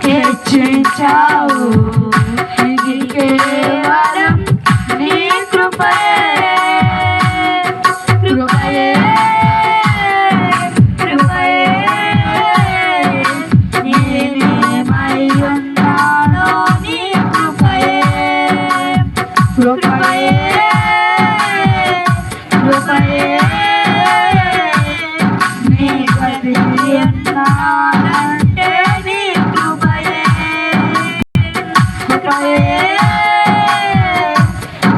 హెచ్చించావు. ఇది కేవలం నీ కృపయే, కృపయే, కృపయే. నేనేమై ఉన్నానో నీ కృపయే, కృపయే, కృపయే. నీ బతికి ఉన్నానంటే నీ కృపయే, కృపయే,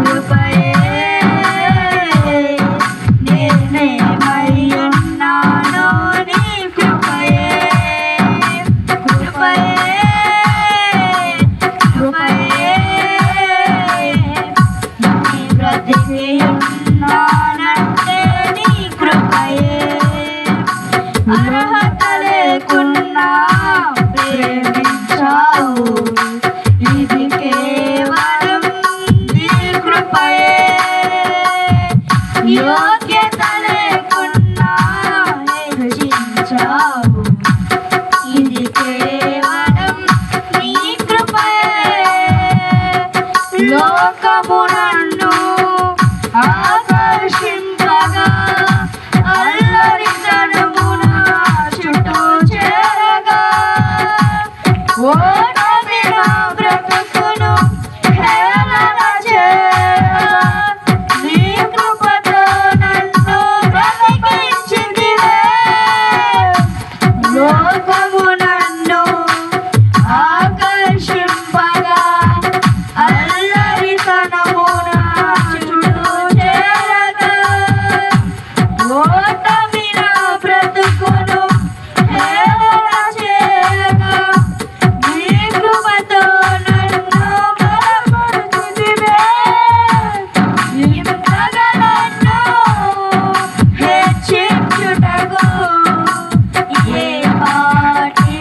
కృపయే. నేనేమై ఉన్నానో నీ కృపయే, కృపయే, కృపయే. నీ బ్రతికి ఉన్నానంటే నీ కృపయే. అర్హత లేకున్నా ప్రేమించావు. ఇది కేవలం నీ కృపయే. యోగ్యత లేకున్నా హెచ్చించావు. ఇది కేవలం నీ కృపయే. లోకము నన్ను ఆకర్షించగా, అల్లరితనమున చుట్టూ చేరగా, ఓటమి నా బ్రతుకును హేళన చేయగా, నీ కృపతో నన్ను బ్రతికించితివే. లోకము నన్ను ఆకర్షింపగా, అల్లరితనమున చుట్టూ చేరగా, ఓటమి నా బ్రతుకును హేళన చేయగా, నీ కృపతో నన్ను బలపరుచితివే. ఇంతగా నన్ను హెచ్చించుటకు ఏ పాటి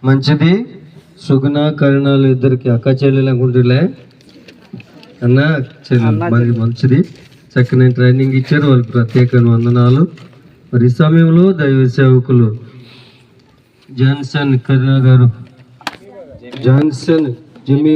మంచిది. సుగుణ కరుణాలు ఇద్దరికి అక్క చెల్లెలు అనుకుంటులే అన్న చెల్లెలు మరి మంచిది. చక్కని ట్రైనింగ్ ఇచ్చారు, వాళ్ళకి ప్రత్యేక వందనాలు. మరి ఈ సమయంలో దైవ సేవకులు జాన్సన్ కరుణ గారు, జాన్సన్ జిమ్మి